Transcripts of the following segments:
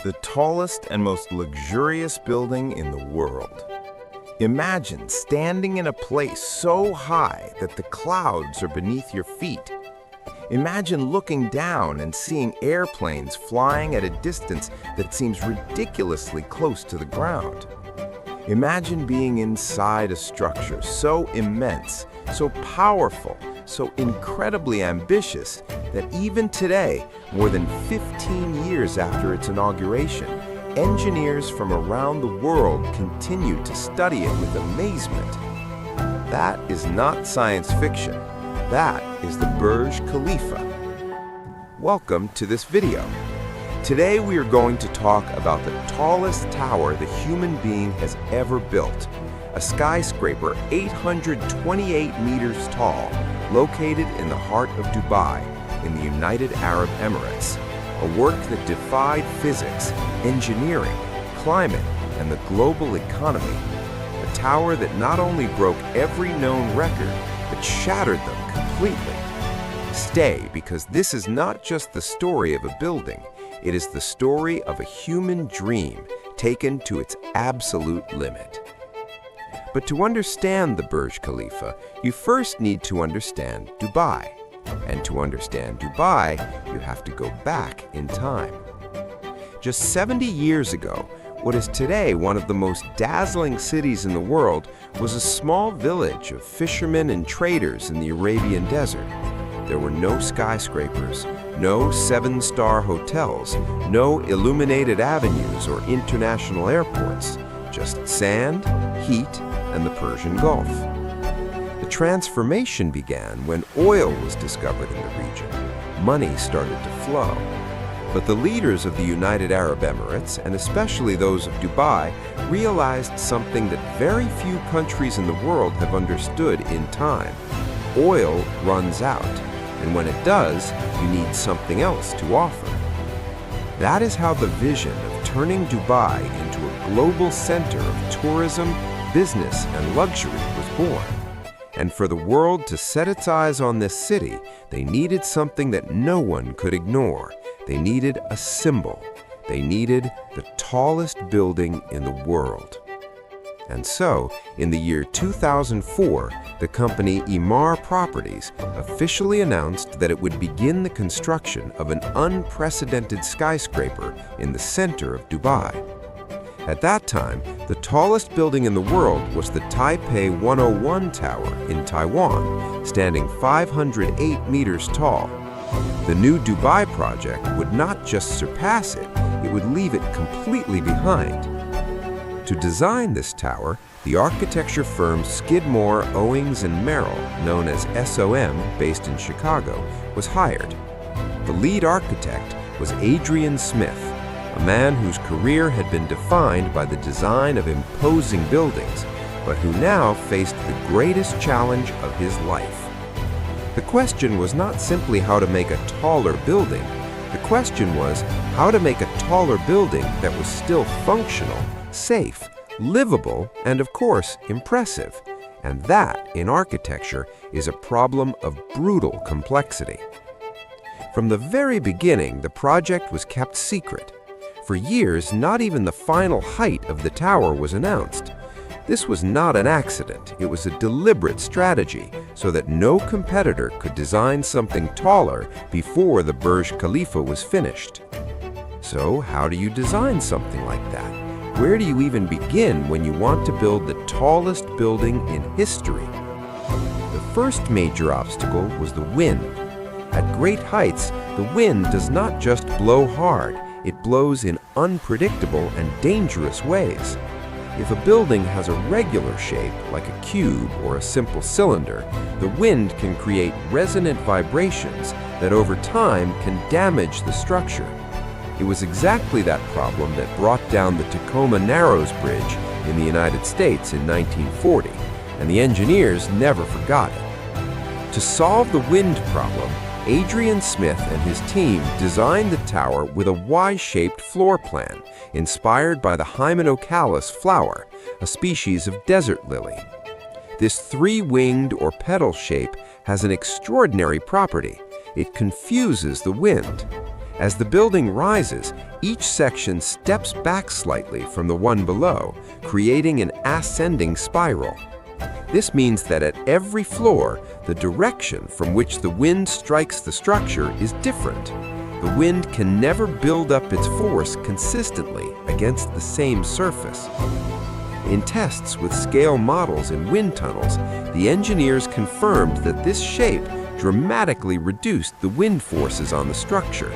the tallest and most luxurious building in the world. Imagine standing in a place so high that the clouds are beneath your feet. Imagine looking down and seeing airplanes flying at a distance that seems ridiculously close to the ground. Imagine being inside a structure so immense, so powerful, so incredibly ambitious that even today, more than 15 years after its inauguration, engineers from around the world continue to study it with amazement. That is not science fiction. That is the Burj Khalifa. Welcome to this video. Today we are going to talk about the tallest tower the human being has ever built, a skyscraper 828 meters tall, located in the heart of Dubai, in the United Arab Emirates, a work that defied physics, engineering, climate, and the global economy. A tower that not only broke every known record, but shattered them completely. Stay, because this is not just the story of a building, it is the story of a human dream taken to its absolute limit. But to understand the Burj Khalifa, you first need to understand Dubai. And to understand Dubai, you have to go back in time. Just 70 years ago, what is today one of the most dazzling cities in the world was a small village of fishermen and traders in the Arabian desert. There were no skyscrapers, no seven-star hotels, no illuminated avenues or international airports, just sand, heat, and the Persian Gulf. The transformation began when oil was discovered in the region. Money started to flow. But the leaders of the United Arab Emirates, and especially those of Dubai, realized something that very few countries in the world have understood in time. Oil runs out, and when it does, you need something else to offer. That is how the vision of turning Dubai into a global center of tourism, business, and luxury was born. And for the world to set its eyes on this city, they needed something that no one could ignore. They needed a symbol. They needed the tallest building in the world. And so, in the year 2004, the company Emaar Properties officially announced that it would begin the construction of an unprecedented skyscraper in the center of Dubai. At that time, the tallest building in the world was the Taipei 101 Tower in Taiwan, standing 508 meters tall. The new Dubai project would not just surpass it, it would leave it completely behind. To design this tower, the architecture firm Skidmore, Owings & Merrill, known as SOM, based in Chicago, was hired. The lead architect was Adrian Smith, a man whose career had been defined by the design of imposing buildings, but who now faced the greatest challenge of his life. The question was not simply how to make a taller building. The question was how to make a taller building that was still functional, safe, livable, and of course, impressive. And that, in architecture, is a problem of brutal complexity. From the very beginning, the project was kept secret. For years, not even the final height of the tower was announced. This was not an accident. It was a deliberate strategy so that no competitor could design something taller before the Burj Khalifa was finished. So, how do you design something like that? Where do you even begin when you want to build the tallest building in history? The first major obstacle was the wind. At great heights, the wind does not just blow hard. It blows in unpredictable and dangerous ways. If a building has a regular shape, like a cube or a simple cylinder, the wind can create resonant vibrations that over time can damage the structure. It was exactly that problem that brought down the Tacoma Narrows Bridge in the United States in 1940, and the engineers never forgot it. To solve the wind problem, Adrian Smith and his team designed the tower with a Y-shaped floor plan, inspired by the Hymenocallis flower, a species of desert lily. This three-winged or petal shape has an extraordinary property. It confuses the wind. As the building rises, each section steps back slightly from the one below, creating an ascending spiral. This means that at every floor, the direction from which the wind strikes the structure is different. The wind can never build up its force consistently against the same surface. In tests with scale models in wind tunnels, the engineers confirmed that this shape dramatically reduced the wind forces on the structure.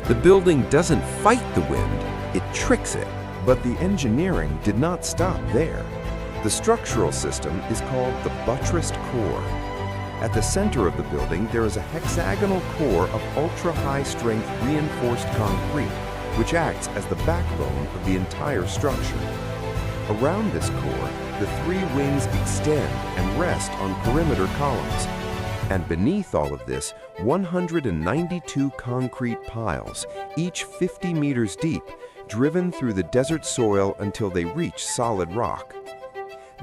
The building doesn't fight the wind, it tricks it. But the engineering did not stop there. The structural system is called the buttressed core. At the center of the building, there is a hexagonal core of ultra-high-strength reinforced concrete, which acts as the backbone of the entire structure. Around this core, the three wings extend and rest on perimeter columns. And beneath all of this, 192 concrete piles, each 50 meters deep, driven through the desert soil until they reach solid rock.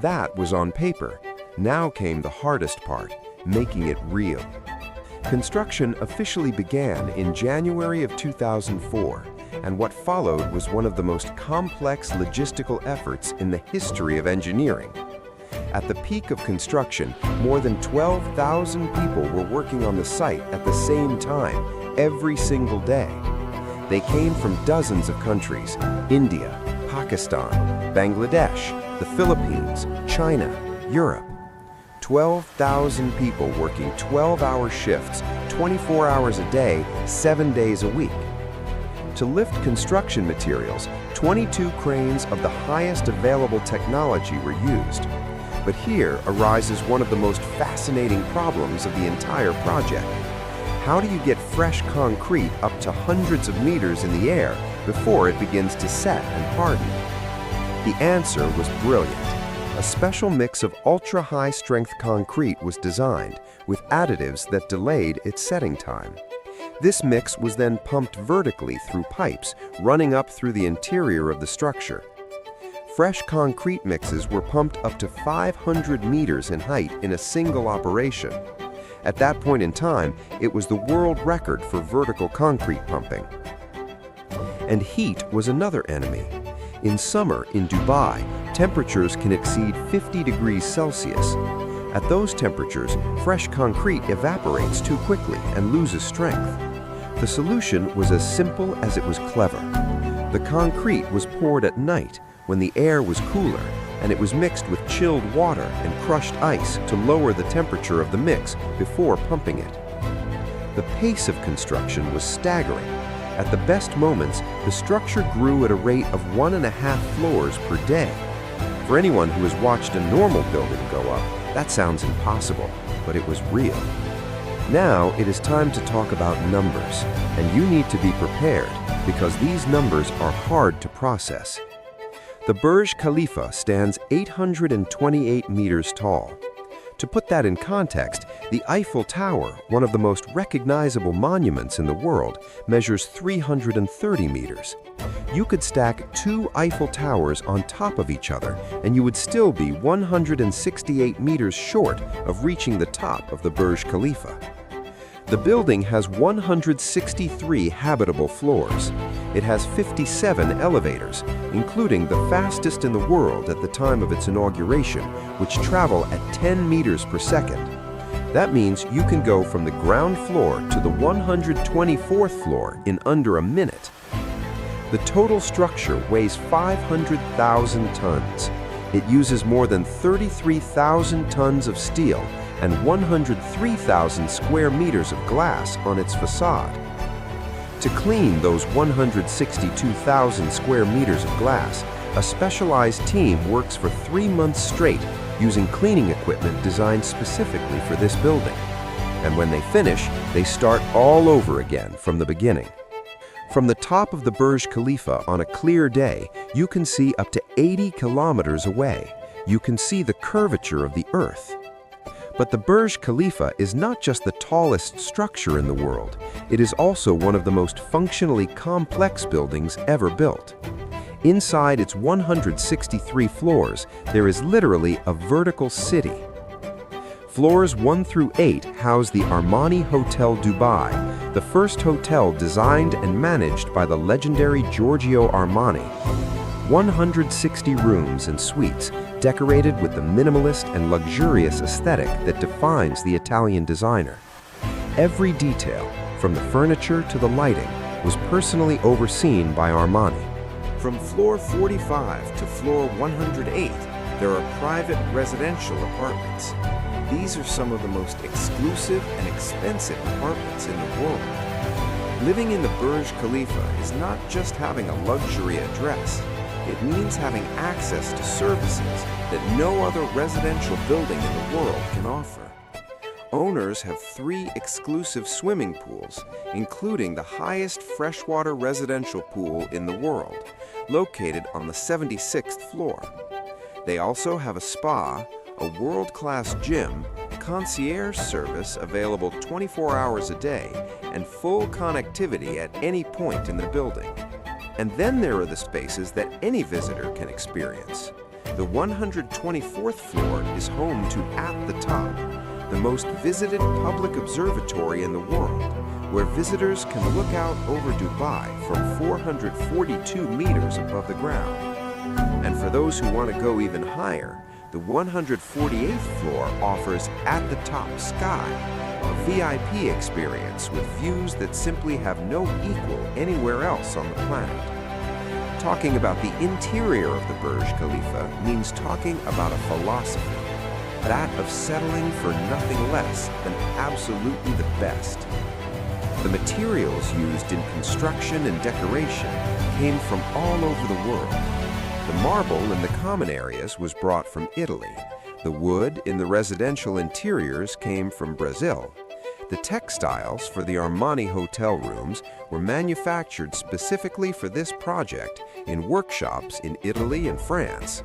That was on paper. Now came the hardest part, making it real. Construction officially began in January of 2004, and what followed was one of the most complex logistical efforts in the history of engineering. At the peak of construction, more than 12,000 people were working on the site at the same time, every single day. They came from dozens of countries: India, Pakistan, Bangladesh, the Philippines, China, Europe. 12,000 people working 12-hour shifts, 24 hours a day, 7 days a week. To lift construction materials, 22 cranes of the highest available technology were used. But here arises one of the most fascinating problems of the entire project. How do you get fresh concrete up to hundreds of meters in the air before it begins to set and harden? The answer was brilliant. A special mix of ultra-high-strength concrete was designed, with additives that delayed its setting time. This mix was then pumped vertically through pipes running up through the interior of the structure. Fresh concrete mixes were pumped up to 500 meters in height in a single operation. At that point in time, it was the world record for vertical concrete pumping. And heat was another enemy. In summer in Dubai, temperatures can exceed 50 degrees Celsius. At those temperatures, fresh concrete evaporates too quickly and loses strength. The solution was as simple as it was clever. The concrete was poured at night when the air was cooler, and it was mixed with chilled water and crushed ice to lower the temperature of the mix before pumping it. The pace of construction was staggering. At the best moments, the structure grew at a rate of 1.5 floors per day. For anyone who has watched a normal building go up, that sounds impossible, but it was real. Now it is time to talk about numbers, and you need to be prepared because these numbers are hard to process. The Burj Khalifa stands 828 meters tall. To put that in context, the Eiffel Tower, one of the most recognizable monuments in the world, measures 330 meters. You could stack 2 Eiffel Towers on top of each other, and you would still be 168 meters short of reaching the top of the Burj Khalifa. The building has 163 habitable floors. It has 57 elevators, including the fastest in the world at the time of its inauguration, which travel at 10 meters per second. That means you can go from the ground floor to the 124th floor in under a minute. The total structure weighs 500,000 tons. It uses more than 33,000 tons of steel and 103,000 square meters of glass on its facade. To clean those 162,000 square meters of glass, a specialized team works for 3 months straight using cleaning equipment designed specifically for this building. And when they finish, they start all over again from the beginning. From the top of the Burj Khalifa on a clear day, you can see up to 80 kilometers away. You can see the curvature of the Earth. But the Burj Khalifa is not just the tallest structure in the world, it is also one of the most functionally complex buildings ever built. Inside its 163 floors, there is literally a vertical city. Floors 1 through 8 house the Armani Hotel Dubai, the first hotel designed and managed by the legendary Giorgio Armani. 160 rooms and suites decorated with the minimalist and luxurious aesthetic that defines the Italian designer. Every detail, from the furniture to the lighting, was personally overseen by Armani. From floor 45 to floor 108, there are private residential apartments. These are some of the most exclusive and expensive apartments in the world. Living in the Burj Khalifa is not just having a luxury address. It means having access to services that no other residential building in the world can offer. Owners have 3 exclusive swimming pools, including the highest freshwater residential pool in the world, located on the 76th floor. They also have a spa, a world-class gym, concierge service available 24 hours a day, and full connectivity at any point in the building. And then there are the spaces that any visitor can experience. The 124th floor is home to At the Top, the most visited public observatory in the world, where visitors can look out over Dubai from 442 meters above the ground. And for those who want to go even higher, the 148th floor offers At the Top Sky, a VIP experience with views that simply have no equal anywhere else on the planet. Talking about the interior of the Burj Khalifa means talking about a philosophy, that of settling for nothing less than absolutely the best. The materials used in construction and decoration came from all over the world. The marble in the common areas was brought from Italy. The wood in the residential interiors came from Brazil. The textiles for the Armani hotel rooms were manufactured specifically for this project in workshops in Italy and France.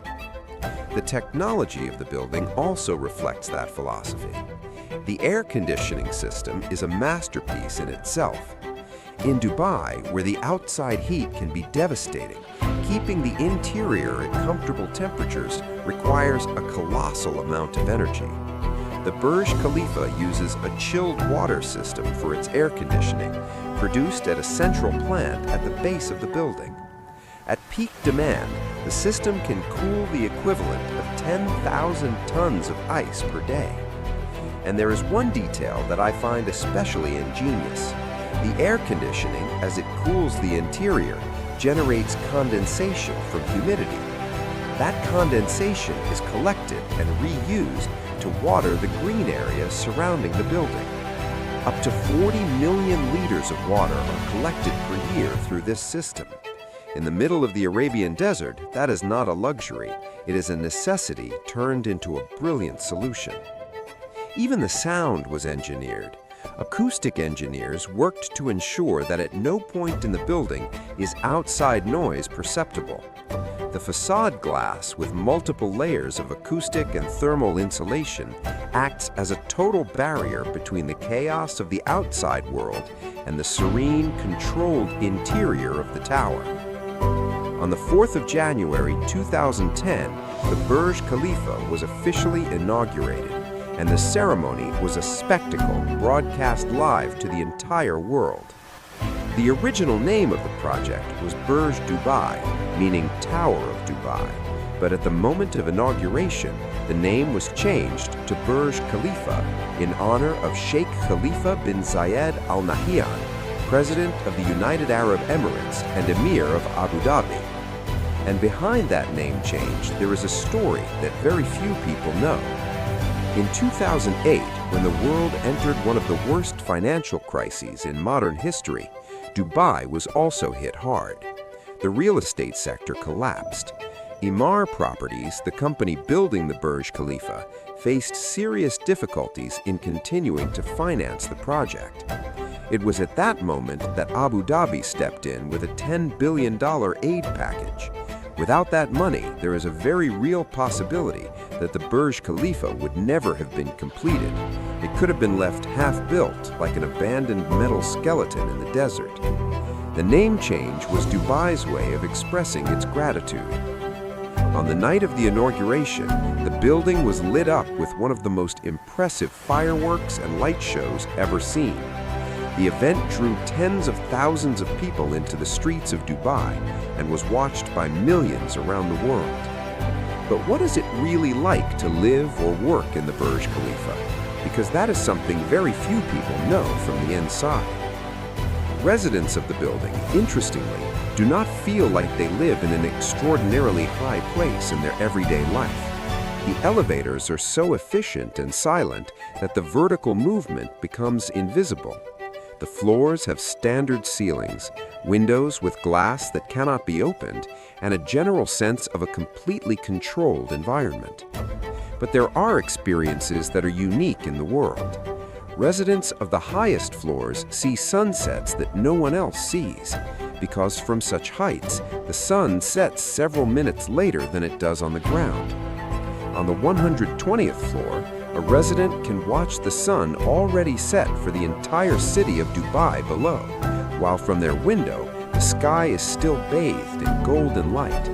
The technology of the building also reflects that philosophy. The air conditioning system is a masterpiece in itself. In Dubai, where the outside heat can be devastating, keeping the interior at comfortable temperatures requires a colossal amount of energy. The Burj Khalifa uses a chilled water system for its air conditioning, produced at a central plant at the base of the building. At peak demand, the system can cool the equivalent of 10,000 tons of ice per day. And there is one detail that I find especially ingenious. The air conditioning, as it cools the interior, generates condensation from humidity. That condensation is collected and reused to water the green areas surrounding the building. Up to 40 million liters of water are collected per year through this system. In the middle of the Arabian desert, that is not a luxury. It is a necessity turned into a brilliant solution. Even the sound was engineered. Acoustic engineers worked to ensure that at no point in the building is outside noise perceptible. The facade glass, with multiple layers of acoustic and thermal insulation, acts as a total barrier between the chaos of the outside world and the serene, controlled interior of the tower. On the 4th of January 2010, the Burj Khalifa was officially inaugurated, and the ceremony was a spectacle broadcast live to the entire world. The original name of the project was Burj Dubai, meaning Tower of Dubai, but at the moment of inauguration, the name was changed to Burj Khalifa in honor of Sheikh Khalifa bin Zayed Al Nahyan, President of the United Arab Emirates and Emir of Abu Dhabi. And behind that name change, there is a story that very few people know. In 2008, when the world entered one of the worst financial crises in modern history, Dubai was also hit hard. The real estate sector collapsed. Emaar Properties, the company building the Burj Khalifa, faced serious difficulties in continuing to finance the project. It was at that moment that Abu Dhabi stepped in with a $10 billion aid package. Without that money, there is a very real possibility that the Burj Khalifa would never have been completed. It could have been left half-built, like an abandoned metal skeleton in the desert. The name change was Dubai's way of expressing its gratitude. On the night of the inauguration, the building was lit up with one of the most impressive fireworks and light shows ever seen. The event drew tens of thousands of people into the streets of Dubai and was watched by millions around the world. But what is it really like to live or work in the Burj Khalifa? Because that is something very few people know from the inside. Residents of the building, interestingly, do not feel like they live in an extraordinarily high place in their everyday life. The elevators are so efficient and silent that the vertical movement becomes invisible. The floors have standard ceilings, windows with glass that cannot be opened, and a general sense of a completely controlled environment. But there are experiences that are unique in the world. Residents of the highest floors see sunsets that no one else sees, because from such heights, the sun sets several minutes later than it does on the ground. On the 120th floor, a resident can watch the sun already set for the entire city of Dubai below, while from their window, the sky is still bathed in golden light.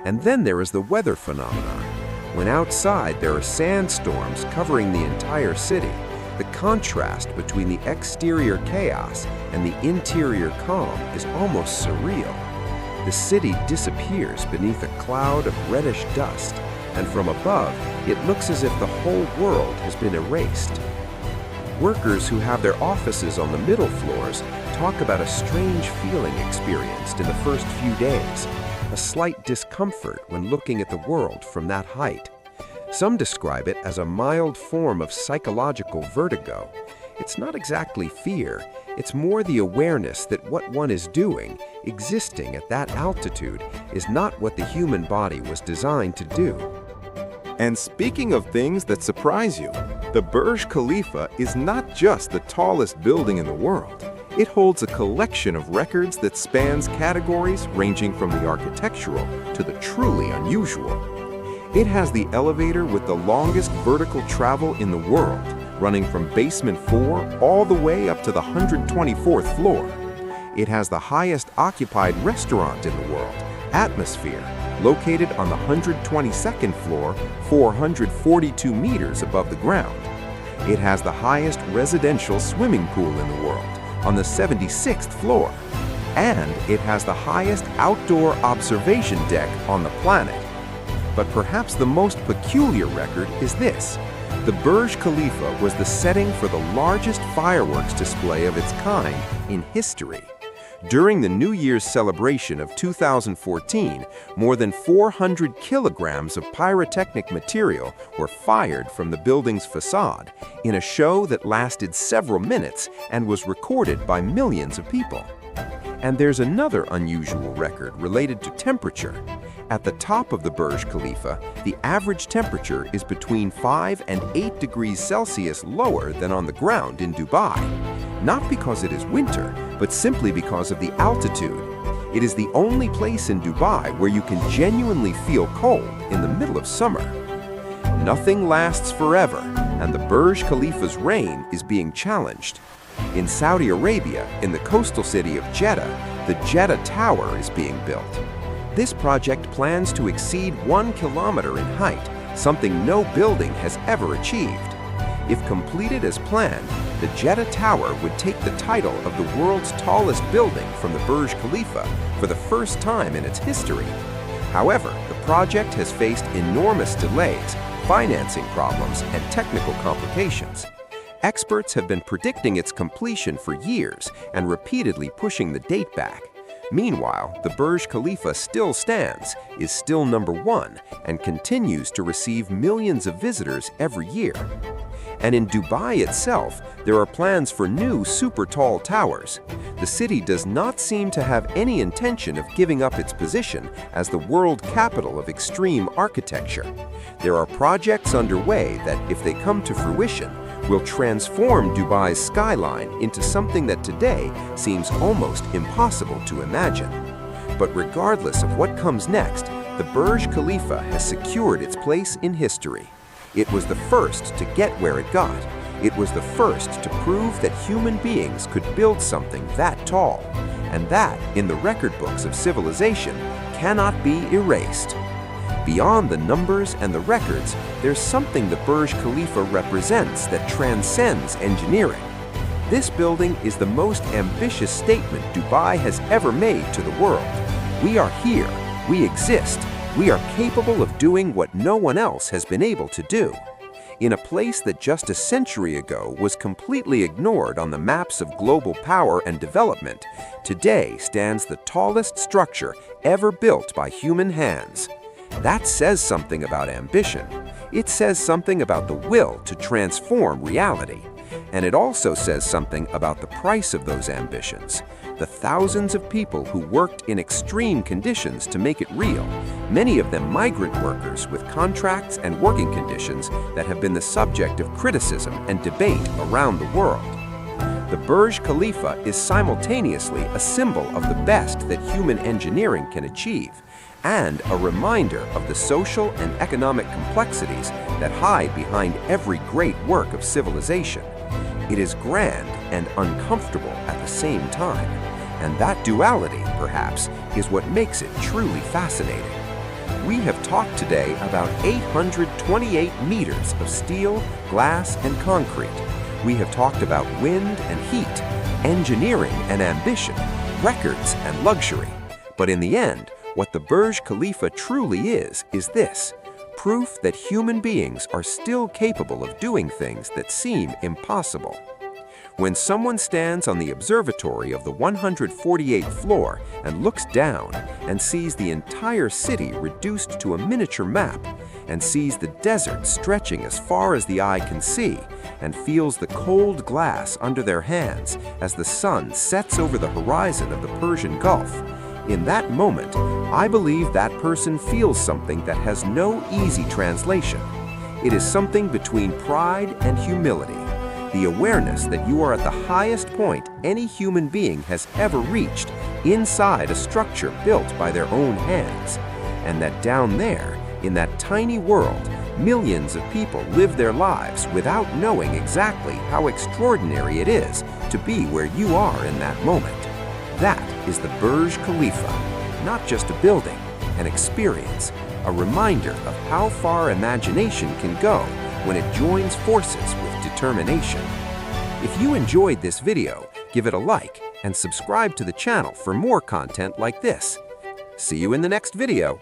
And then there is the weather phenomenon. When outside there are sandstorms covering the entire city, the contrast between the exterior chaos and the interior calm is almost surreal. The city disappears beneath a cloud of reddish dust, and from above, it looks as if the whole world has been erased. Workers who have their offices on the middle floors talk about a strange feeling experienced in the first few days, a slight discomfort when looking at the world from that height. Some describe it as a mild form of psychological vertigo. It's not exactly fear, it's more the awareness that what one is doing, existing at that altitude, is not what the human body was designed to do. And speaking of things that surprise you, the Burj Khalifa is not just the tallest building in the world. It holds a collection of records that spans categories ranging from the architectural to the truly unusual. It has the elevator with the longest vertical travel in the world, running from basement 4 all the way up to the 124th floor. It has the highest occupied restaurant in the world, Atmosphere, located on the 122nd floor, 442 meters above the ground. It has the highest residential swimming pool in the world, on the 76th floor. And it has the highest outdoor observation deck on the planet. But perhaps the most peculiar record is this. The Burj Khalifa was the setting for the largest fireworks display of its kind in history. During the New Year's celebration of 2014, more than 400 kilograms of pyrotechnic material were fired from the building's facade in a show that lasted several minutes and was recorded by millions of people. And there's another unusual record related to temperature. At the top of the Burj Khalifa, the average temperature is between 5 and 8 degrees Celsius lower than on the ground in Dubai. Not because it is winter, but simply because of the altitude. It is the only place in Dubai where you can genuinely feel cold in the middle of summer. Nothing lasts forever, and the Burj Khalifa's reign is being challenged. In Saudi Arabia, in the coastal city of Jeddah, the Jeddah Tower is being built. This project plans to exceed 1 kilometer in height, something no building has ever achieved. If completed as planned, the Jeddah Tower would take the title of the world's tallest building from the Burj Khalifa for the first time in its history. However, the project has faced enormous delays, financing problems, and technical complications. Experts have been predicting its completion for years and repeatedly pushing the date back. Meanwhile, the Burj Khalifa still stands, is still number 1, and continues to receive millions of visitors every year. And in Dubai itself, there are plans for new super-tall towers. The city does not seem to have any intention of giving up its position as the world capital of extreme architecture. There are projects underway that, if they come to fruition, will transform Dubai's skyline into something that today seems almost impossible to imagine. But regardless of what comes next, the Burj Khalifa has secured its place in history. It was the first to get where it got. It was the first to prove that human beings could build something that tall, and that, in the record books of civilization, cannot be erased. Beyond the numbers and the records, there's something the Burj Khalifa represents that transcends engineering. This building is the most ambitious statement Dubai has ever made to the world. We are here, we exist, we are capable of doing what no one else has been able to do. In a place that just a century ago was completely ignored on the maps of global power and development, today stands the tallest structure ever built by human hands. That says something about ambition. It says something about the will to transform reality. And it also says something about the price of those ambitions. The thousands of people who worked in extreme conditions to make it real, many of them migrant workers with contracts and working conditions that have been the subject of criticism and debate around the world. The Burj Khalifa is simultaneously a symbol of the best that human engineering can achieve, and a reminder of the social and economic complexities that hide behind every great work of civilization. It is grand and uncomfortable at the same time, and that duality, perhaps, is what makes it truly fascinating. We have talked today about 828 meters of steel, glass, and concrete. We have talked about wind and heat, engineering and ambition, records and luxury. But in the end, what the Burj Khalifa truly is this: proof that human beings are still capable of doing things that seem impossible. When someone stands on the observatory of the 148th floor and looks down and sees the entire city reduced to a miniature map, and sees the desert stretching as far as the eye can see, and feels the cold glass under their hands as the sun sets over the horizon of the Persian Gulf, in that moment, I believe that person feels something that has no easy translation. It is something between pride and humility, the awareness that you are at the highest point any human being has ever reached inside a structure built by their own hands, and that down there, in that tiny world, millions of people live their lives without knowing exactly how extraordinary it is to be where you are in that moment. That is the Burj Khalifa, not just a building, an experience, a reminder of how far imagination can go when it joins forces with determination. If you enjoyed this video, give it a like and subscribe to the channel for more content like this. See you in the next video.